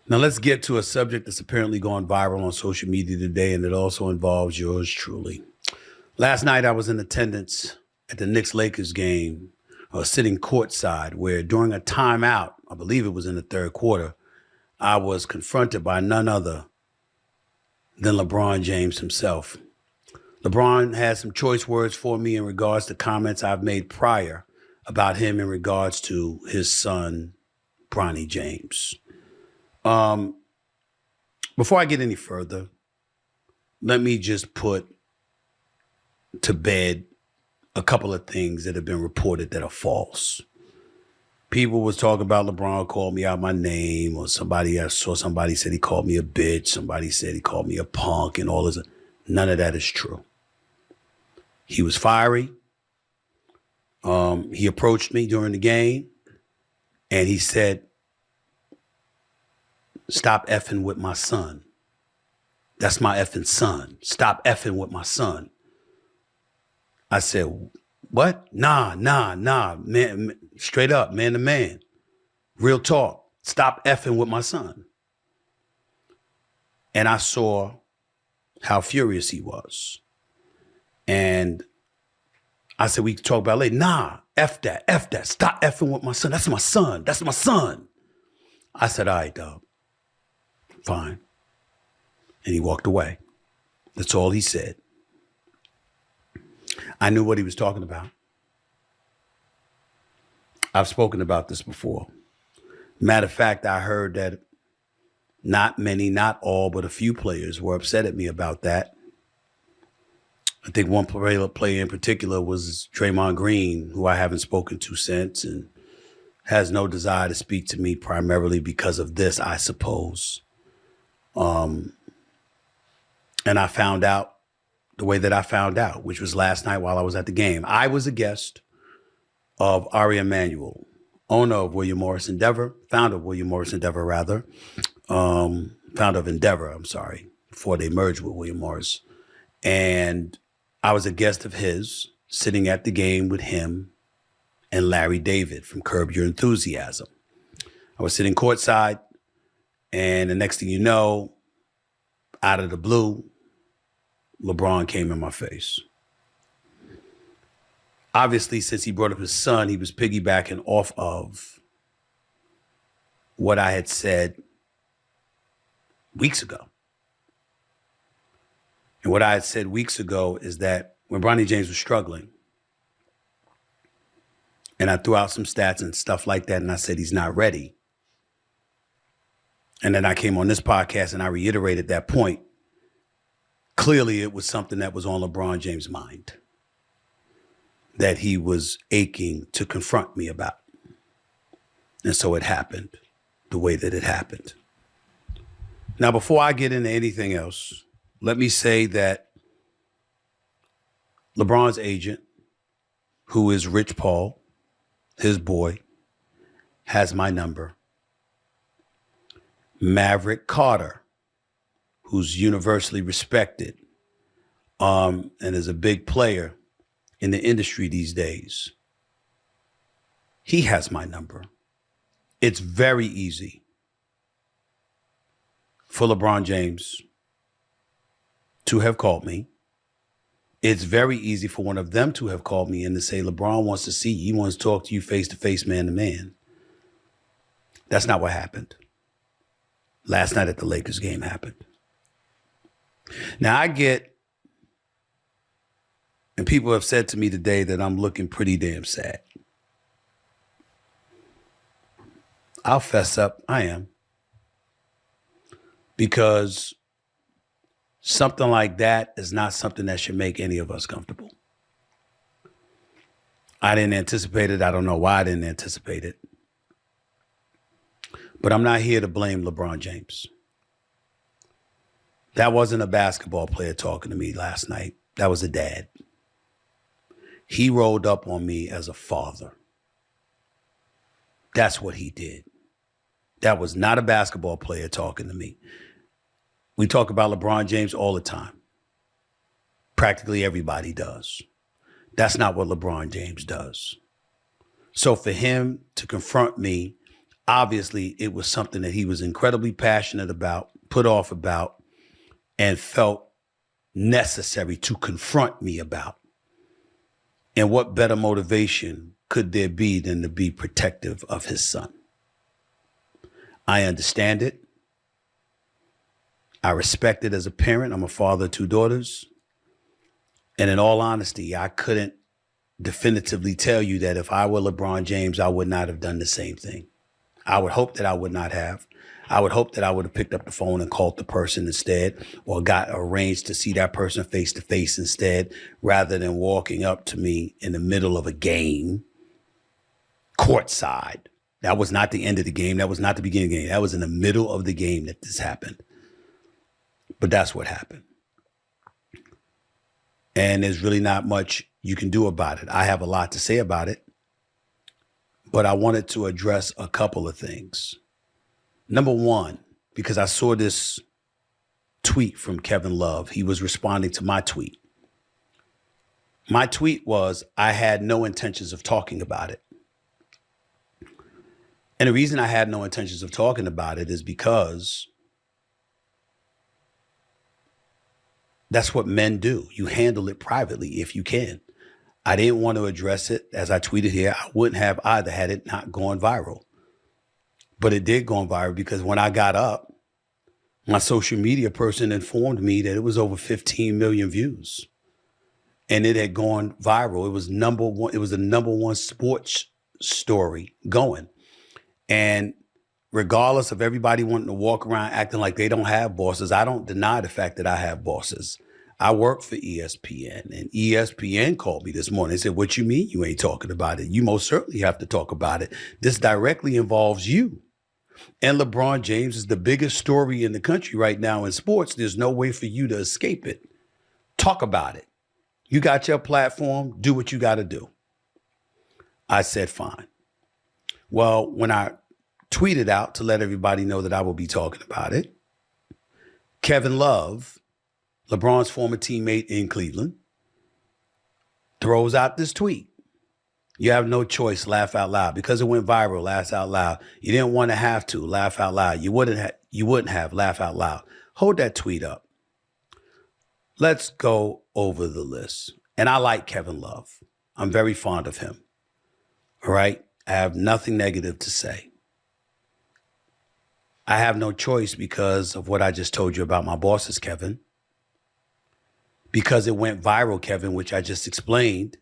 Now let's get to a subject that's apparently gone viral on social media today, and it also involves yours truly. Last night I was in attendance at the Knicks-Lakers game, sitting courtside, where during a timeout, I believe it was in the third quarter, I was confronted by none other than LeBron James himself. LeBron had some choice words for me in regards to comments I've made prior about him in regards to his son, Bronny James. Um, Before I get any further, let me just put to bed a couple of things that have been reported that are false. People was talking about LeBron called me out my name, or I saw somebody said he called me a bitch. Somebody said he called me a punk and all this. None of that is true. He was fiery. He approached me during the game and he said, "Stop effing with my son. That's my effing son. Stop effing with my son." I said, "What? Nah, man, straight up, man to man. Real talk. Stop effing with my son." And I saw how furious he was. And I said, "We can talk about it later." "Nah, F that. Stop effing with my son. That's my son. That's my son." I said, "All right, dog. Fine." And he walked away. That's all he said. I knew what he was talking about. I've spoken about this before. Matter of fact, I heard that not many, not all, but a few players were upset at me about that. I think one player in particular was Draymond Green, who I haven't spoken to since and has no desire to speak to me primarily because of this, I suppose. And I found out the way that I found out, which was last night while I was at the game. I was a guest of Ari Emanuel, owner of William Morris Endeavor, founder of William Morris Endeavor, rather. Founder of Endeavor, I'm sorry, before they merged with William Morris. And I was a guest of his, sitting at the game with him and Larry David from Curb Your Enthusiasm. I was sitting courtside, and the next thing you know, out of the blue, LeBron came in my face. Obviously, since he brought up his son, he was piggybacking off of what I had said weeks ago. And what I had said weeks ago is that when Bronny James was struggling, and I threw out some stats and stuff like that, and I said he's not ready. And then I came on this podcast and I reiterated that point. Clearly, it was something that was on LeBron James' mind that he was aching to confront me about. And so it happened the way that it happened. Now, before I get into anything else, let me say that LeBron's agent, who is Rich Paul, his boy, has my number. Maverick Carter, who's universally respected and is a big player in the industry these days, he has my number. It's very easy for LeBron James to have called me. It's very easy for one of them to have called me and to say, "LeBron wants to see you. He wants to talk to you face to face, man to man." That's not what happened. Last night at the Lakers game happened. Now I get, and people have said to me today that I'm looking pretty damn sad. I'll fess up, I am. Because something like that is not something that should make any of us comfortable. I didn't anticipate it. I don't know why I didn't anticipate it. But I'm not here to blame LeBron James. That wasn't a basketball player talking to me last night. That was a dad. He rolled up on me as a father. That's what he did. That was not a basketball player talking to me. We talk about LeBron James all the time. Practically everybody does. That's not what LeBron James does. So for him to confront me Obviously, it was something that he was incredibly passionate about, put off about, and felt necessary to confront me about. And what better motivation could there be than to be protective of his son? I understand it. I respect it as a parent. I'm a father of 2 daughters. And in all honesty, I couldn't definitively tell you that if I were LeBron James, I would not have done the same thing. I would hope that I would not have. I would hope that I would have picked up the phone and called the person instead, or got arranged to see that person face to face instead, rather than walking up to me in the middle of a game, courtside. That was not the end of the game. That was not the beginning of the game. That was in the middle of the game that this happened. But that's what happened. And there's really not much you can do about it. I have a lot to say about it, but I wanted to address a couple of things. Number one, because I saw this tweet from Kevin Love. He was responding to my tweet. My tweet was, I had no intentions of talking about it. And the reason I had no intentions of talking about it is because that's what men do. You handle it privately if you can. I didn't want to address it. As I tweeted here, I wouldn't have either had it not gone viral. But it did go viral because when I got up, my social media person informed me that it was over 15 million views. And it had gone viral. It was number one. It was the number one sports story going. And regardless of everybody wanting to walk around acting like they don't have bosses, I don't deny the fact that I have bosses. I work for ESPN, and ESPN called me this morning. They said, what you mean you ain't talking about it? You most certainly have to talk about it. This directly involves you. And LeBron James is the biggest story in the country right now in sports. There's no way for you to escape it. Talk about it. You got your platform. Do what you got to do. I said, fine. Well, when I tweeted out to let everybody know that I will be talking about it, Kevin Love, LeBron's former teammate in Cleveland, throws out this tweet. You have no choice, laugh out loud. Because it went viral, laugh out loud. You didn't want to have to, laugh out loud. You wouldn't have, laugh out loud. Hold that tweet up. Let's go over the list. And I like Kevin Love. I'm very fond of him. All right? I have nothing negative to say. I have no choice because of what I just told you about my bosses, Kevin. Because it went viral, Kevin, which I just explained.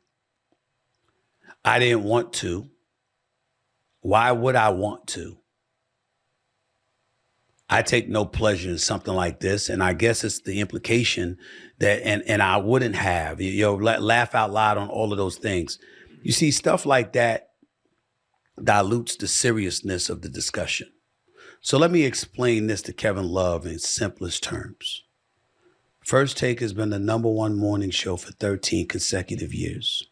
I didn't want to. Why would I want to? I take no pleasure in something like this. And I guess it's the implication that, and I wouldn't have, laugh out loud on all of those things. You see, stuff like that dilutes the seriousness of the discussion. So let me explain this to Kevin Love in simplest terms. First Take has been the number one morning show for 13 consecutive years.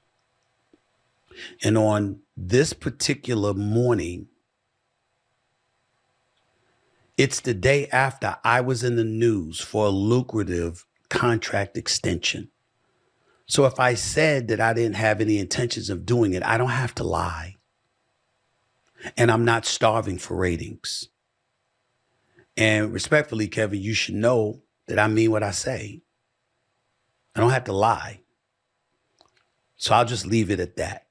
And on this particular morning, it's the day after I was in the news for a lucrative contract extension. So if I said that I didn't have any intentions of doing it, I don't have to lie. And I'm not starving for ratings. And respectfully, Kevin, you should know that I mean what I say. I don't have to lie. So I'll just leave it at that.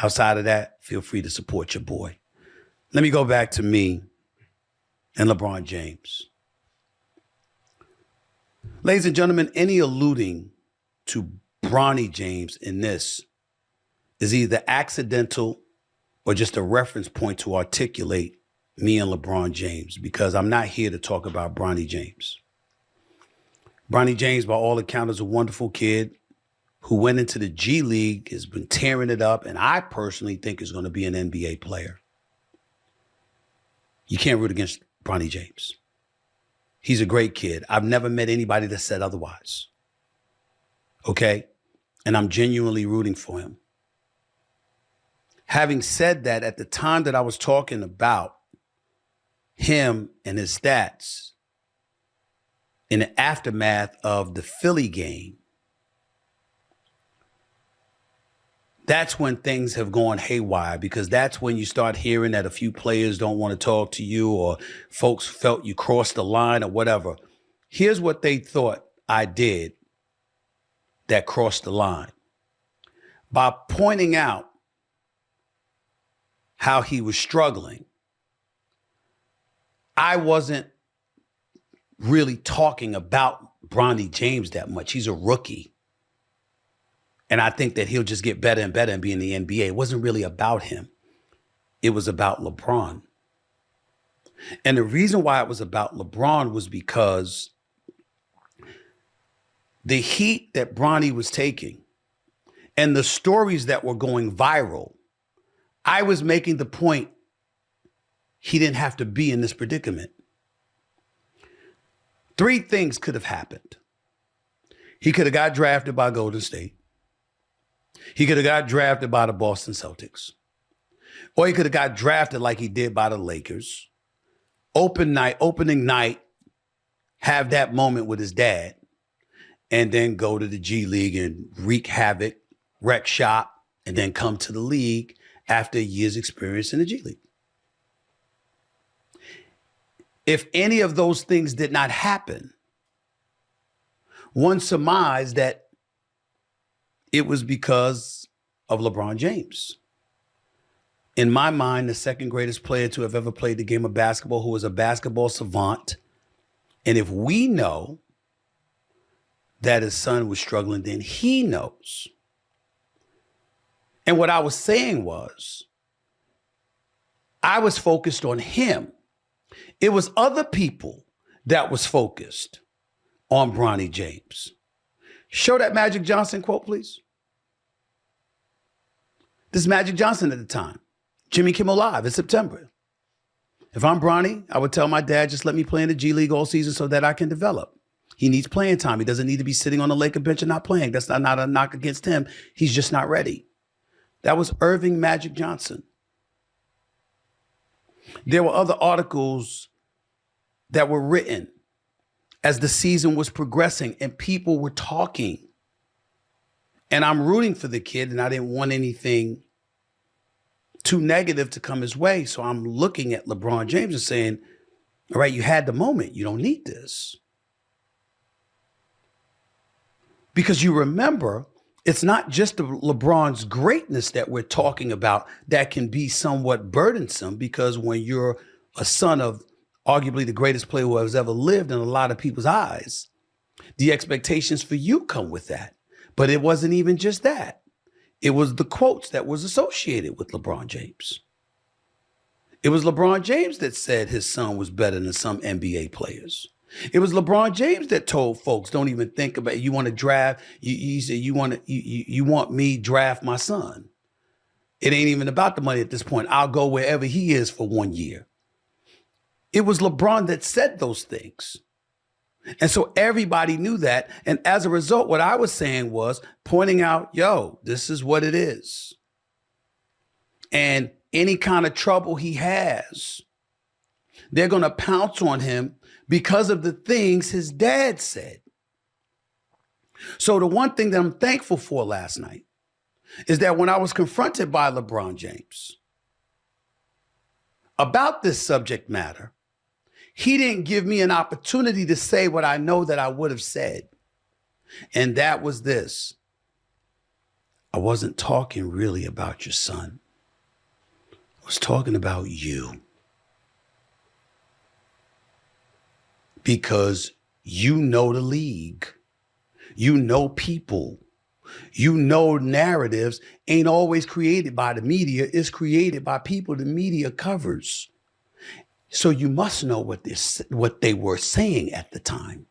Outside of that, feel free to support your boy. Let me go back to me and LeBron James. Ladies and gentlemen, any alluding to Bronny James in this is either accidental or just a reference point to articulate me and LeBron James, because I'm not here to talk about Bronny James. Bronny James, by all accounts, is a wonderful kid who went into the G League, has been tearing it up, and I personally think is going to be an NBA player. You can't root against Bronny James. He's a great kid. I've never met anybody that said otherwise. Okay? And I'm genuinely rooting for him. Having said that, at the time that I was talking about him and his stats in the aftermath of the Philly game, That's when things have gone haywire, because that's when you start hearing that a few players don't want to talk to you, or folks felt you crossed the line or whatever. Here's what they thought I did that crossed the line. By pointing out how he was struggling, I wasn't really talking about Bronny James that much. He's a rookie. And I think that he'll just get better and better and be in the NBA. It wasn't really about him. It was about LeBron. And the reason why it was about LeBron was because the heat that Bronny was taking and the stories that were going viral, I was making the point he didn't have to be in this predicament. 3 things could have happened. He could have got drafted by Golden State. He could have got drafted by the Boston Celtics. Or he could have got drafted like he did by the Lakers. Opening night, have that moment with his dad, and then go to the G League and wreak havoc, wreck shop, and then come to the league after a year's experience in the G League. If any of those things did not happen, one surmised that it was because of LeBron James. In my mind, the second greatest player to have ever played the game of basketball, who was a basketball savant. And if we know that his son was struggling, then he knows. And what I was saying was, I was focused on him. It was other people that was focused on Bronny James. Show that Magic Johnson quote, please. This is Magic Johnson at the time. Jimmy Kimmel Live in September. If I'm Bronny, I would tell my dad, just let me play in the G League all season so that I can develop. He needs playing time. He doesn't need to be sitting on the Laker bench and not playing. That's not a knock against him. He's just not ready. That was Irving Magic Johnson. There were other articles that were written as the season was progressing and people were talking. And I'm rooting for the kid, and I didn't want anything too negative to come his way. So I'm looking at LeBron James and saying, all right, you had the moment. You don't need this. Because you remember, it's not just LeBron's greatness that we're talking about that can be somewhat burdensome, because when you're a son of arguably the greatest player who has ever lived in a lot of people's eyes, the expectations for you come with that. But it wasn't even just that. It was the quotes that was associated with LeBron James. It was LeBron James that said his son was better than some NBA players. It was LeBron James that told folks, don't even think about it. You want to draft, he said, you want me draft my son. It ain't even about the money at this point. I'll go wherever he is for 1 year. It was LeBron that said those things. And so everybody knew that. And as a result, what I was saying was pointing out, yo, this is what it is. And any kind of trouble he has, they're going to pounce on him because of the things his dad said. So the one thing that I'm thankful for last night is that when I was confronted by LeBron James about this subject matter, he didn't give me an opportunity to say what I know that I would have said. And that was this. I wasn't talking really about your son. I was talking about you. Because you know the league. You know people. You know narratives ain't always created by the media. It's created by people the media covers. So you must know what they were saying at the time.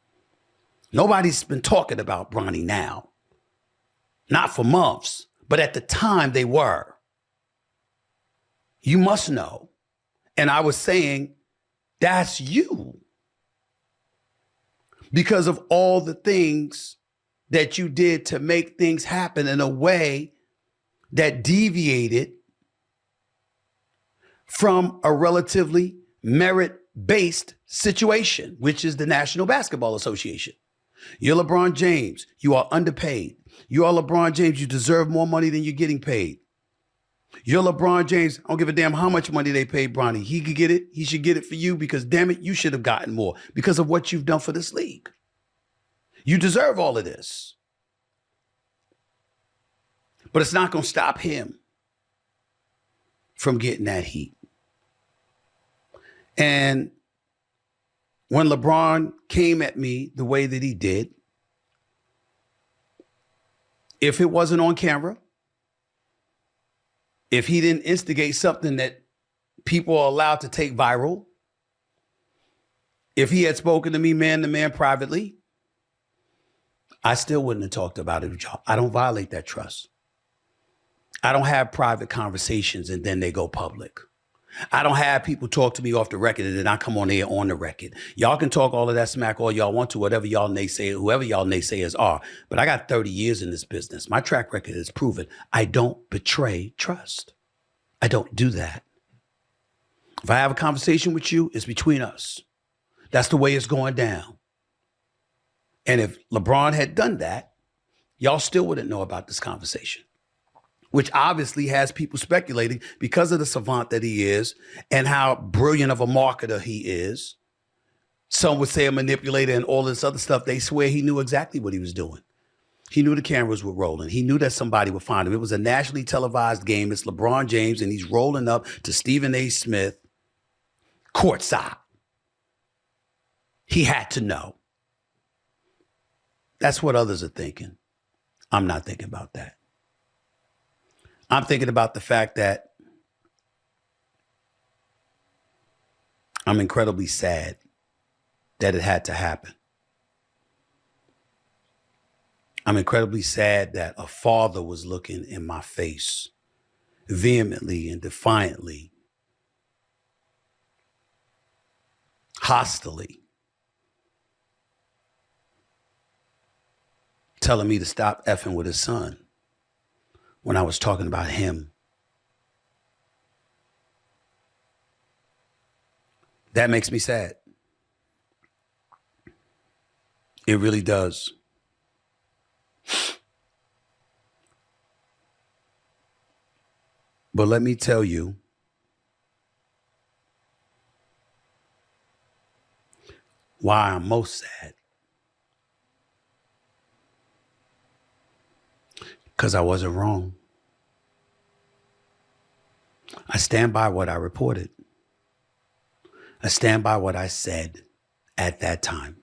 Nobody's been talking about Bronny now. Not for months, but at the time they were. You must know. And I was saying, that's you. Because of all the things that you did to make things happen in a way that deviated from a relatively merit-based situation, which is the National Basketball Association. You're LeBron James. You are underpaid. You are LeBron James. You deserve more money than you're getting paid. You're LeBron James. I don't give a damn how much money they pay Bronny. He could get it. He should get it for you because, damn it, you should have gotten more because of what you've done for this league. You deserve all of this. But it's not going to stop him from getting that heat. And when LeBron came at me the way that he did, if it wasn't on camera, if he didn't instigate something that people are allowed to take viral, if he had spoken to me man to man privately, I still wouldn't have talked about it with y'all. I don't violate that trust. I don't have private conversations and then they go public. I don't have people talk to me off the record and then I come on there on the record. Y'all can talk all of that smack all y'all want to, whatever y'all naysay, whoever y'all naysayers are. But I got 30 years in this business. My track record has proven I don't betray trust. I don't do that. If I have a conversation with you, it's between us. That's the way it's going down. And if LeBron had done that, y'all still wouldn't know about this conversation, which obviously has people speculating because of the savant that he is and how brilliant of a marketer he is. Some would say a manipulator and all this other stuff. They swear he knew exactly what he was doing. He knew the cameras were rolling. He knew that somebody would find him. It was a nationally televised game. It's LeBron James, and he's rolling up to Stephen A. Smith courtside. He had to know. That's what others are thinking. I'm not thinking about that. I'm thinking about the fact that I'm incredibly sad that it had to happen. I'm incredibly sad that a father was looking in my face vehemently and defiantly, hostilely, telling me to stop effing with his son when I was talking about him. That makes me sad. It really does. But let me tell you, why I'm most sad. Because I wasn't wrong. I stand by what I reported. I stand by what I said at that time.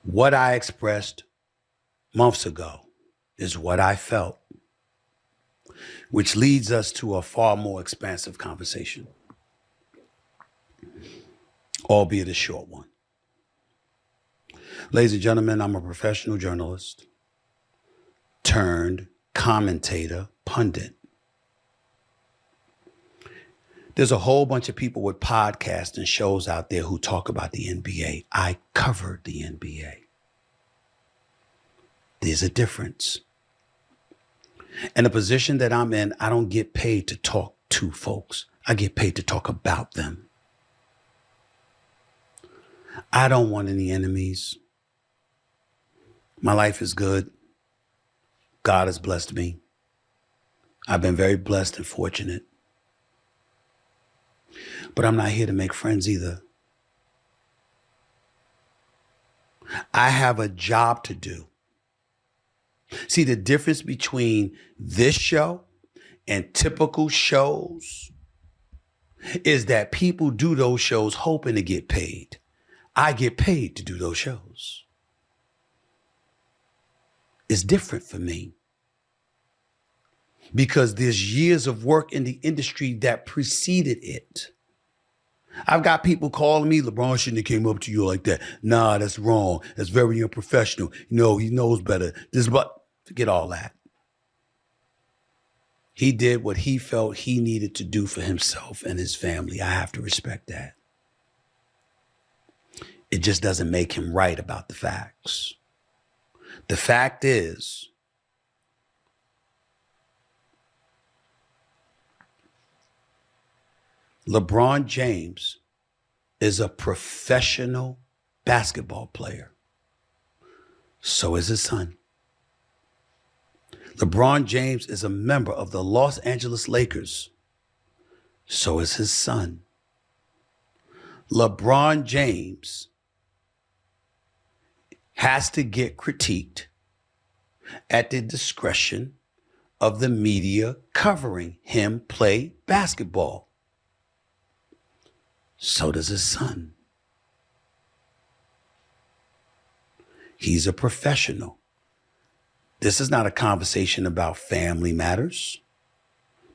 What I expressed months ago is what I felt, which leads us to a far more expansive conversation, albeit a short one. Ladies and gentlemen, I'm a professional journalist turned commentator, pundit. There's a whole bunch of people with podcasts and shows out there who talk about the NBA. I covered the NBA. There's a difference. And the position that I'm in, I don't get paid to talk to folks. I get paid to talk about them. I don't want any enemies. My life is good. God has blessed me. I've been very blessed and fortunate. But I'm not here to make friends either. I have a job to do. See, the difference between this show and typical shows is that people do those shows hoping to get paid. I get paid to do those shows. It's different for me because there's years of work in the industry that preceded it. I've got people calling me, LeBron shouldn't have came up to you like that. Nah, that's wrong. That's very unprofessional. You know, he knows better. Forget all that. He did what he felt he needed to do for himself and his family. I have to respect that. It just doesn't make him right about the facts. The fact is, LeBron James is a professional basketball player So is his son. LeBron James is a member of the Los Angeles Lakers. So is his son. LeBron James has to get critiqued at the discretion of the media covering him play basketball. So does his son. He's a professional. This is not a conversation about family matters.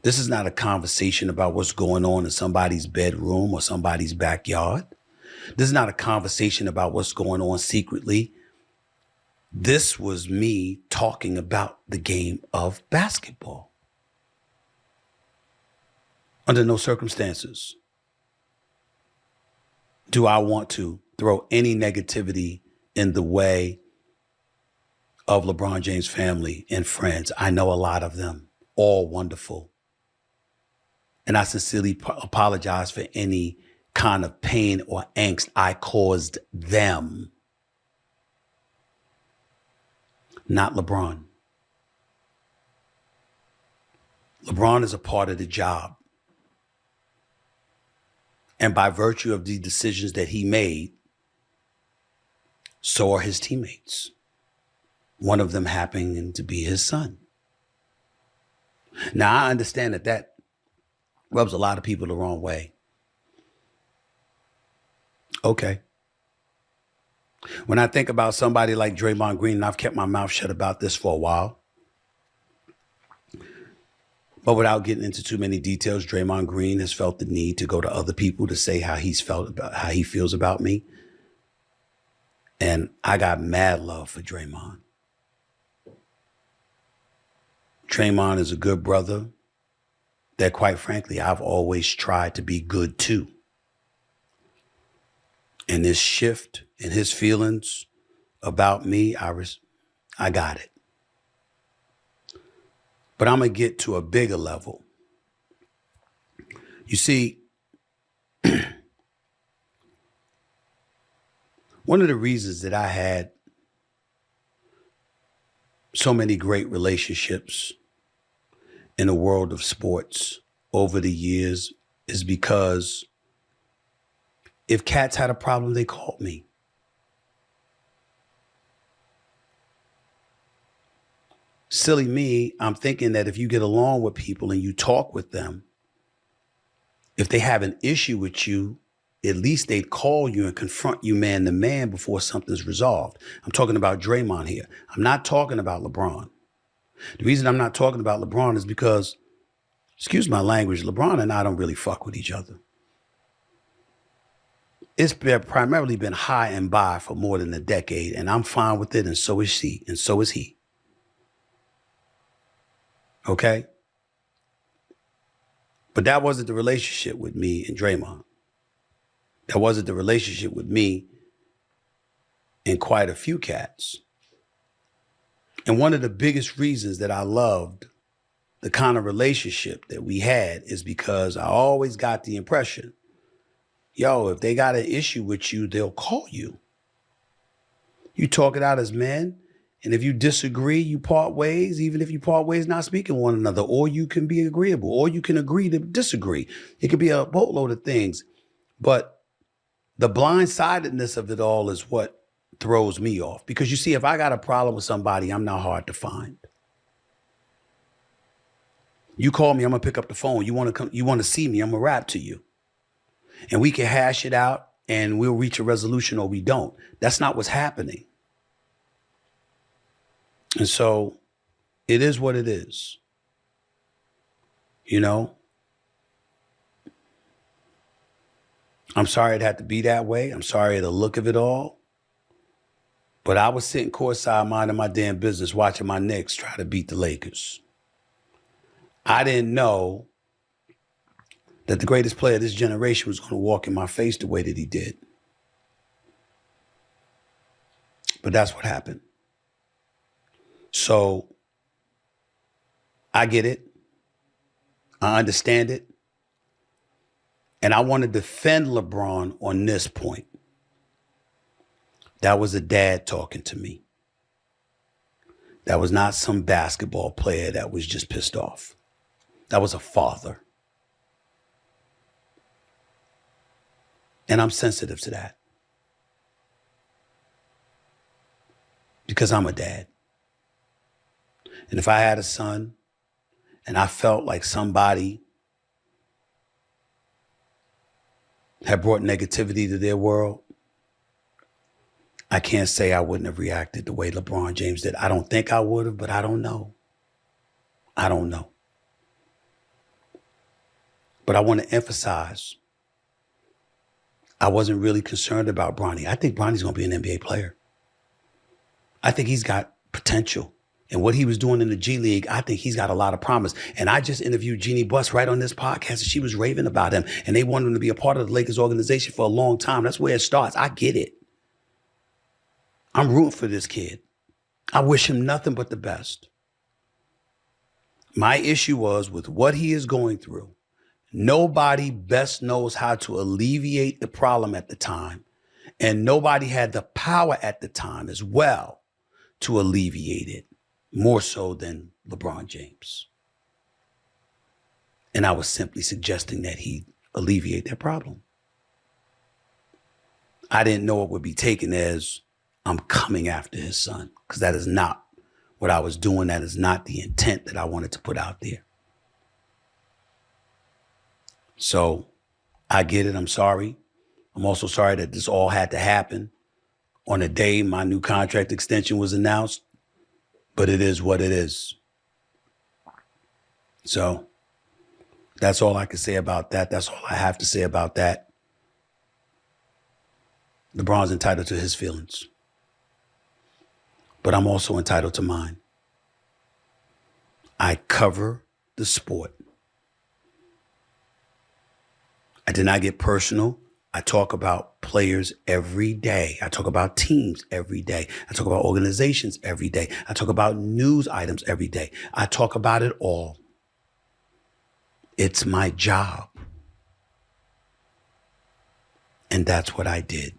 This is not a conversation about what's going on in somebody's bedroom or somebody's backyard. This is not a conversation about what's going on secretly. This was me talking about the game of basketball. Under no circumstances do I want to throw any negativity in the way of LeBron James' family and friends. I know a lot of them, all wonderful. And I sincerely apologize for any kind of pain or angst I caused them. Not LeBron. LeBron is a part of the job. And by virtue of the decisions that he made, so are his teammates. One of them happening to be his son. Now, I understand that rubs a lot of people the wrong way. Okay. When I think about somebody like Draymond Green, and I've kept my mouth shut about this for a while, but without getting into too many details, Draymond Green has felt the need to go to other people to say how he feels about me. And I got mad love for Draymond. Draymond is a good brother that, quite frankly, I've always tried to be good to. And this shift in his feelings about me, I got it. But I'm going to get to a bigger level. You see, one of the reasons that I had so many great relationships in the world of sports over the years is because if cats had a problem, they called me. Silly me, I'm thinking that if you get along with people and you talk with them, if they have an issue with you, at least they'd call you and confront you man to man before something's resolved. I'm talking about Draymond here. I'm not talking about LeBron. The reason I'm not talking about LeBron is because, excuse my language, LeBron and I don't really fuck with each other. It's primarily been high and by for more than a decade, and I'm fine with it, and so is she, and so is he. Okay? But that wasn't the relationship with me and Draymond. That wasn't the relationship with me and quite a few cats. And one of the biggest reasons that I loved the kind of relationship that we had is because I always got the impression, yo, if they got an issue with you, they'll call you. You talk it out as men. And if you disagree, you part ways, even if you part ways not speaking one another, or you can be agreeable, or you can agree to disagree. It could be a boatload of things. But the blindsidedness of it all is what throws me off. Because you see, if I got a problem with somebody, I'm not hard to find. You call me, I'm going to pick up the phone. You want to come, you want to see me, I'm going to rap to you. And we can hash it out and we'll reach a resolution, or we don't. That's not what's happening. And so it is what it is. You know, I'm sorry it had to be that way. I'm sorry at the look of it all. But I was sitting courtside minding my damn business, watching my Knicks try to beat the Lakers. I didn't know that the greatest player of this generation was going to walk in my face the way that he did. But that's what happened. So I get it. I understand it. And I want to defend LeBron on this point. That was a dad talking to me. That was not some basketball player that was just pissed off. That was a father. And I'm sensitive to that. Because I'm a dad. And if I had a son and I felt like somebody had brought negativity to their world, I can't say I wouldn't have reacted the way LeBron James did. I don't think I would have, but I don't know. I don't know. But I want to emphasize, I wasn't really concerned about Bronny. I think Bronny's going to be an NBA player. I think he's got potential. And what he was doing in the G League, I think he's got a lot of promise. And I just interviewed Jeannie Buss right on this podcast, and she was raving about him. And they wanted him to be a part of the Lakers organization for a long time. That's where it starts. I get it. I'm rooting for this kid. I wish him nothing but the best. My issue was with what he is going through. Nobody best knows how to alleviate the problem at the time. And nobody had the power at the time as well to alleviate it, more so than LeBron James. And I was simply suggesting that he alleviate that problem. I didn't know it would be taken as I'm coming after his son, because that is not what I was doing. That is not the intent that I wanted to put out there. So I get it. I'm sorry. I'm also sorry that this all had to happen on the day my new contract extension was announced, but it is what it is. So that's all I can say about that. That's all I have to say about that. LeBron's entitled to his feelings, but I'm also entitled to mine. I cover the sport. I did not get personal. I talk about players every day. I talk about teams every day. I talk about organizations every day. I talk about news items every day. I talk about it all. It's my job. And that's what I did.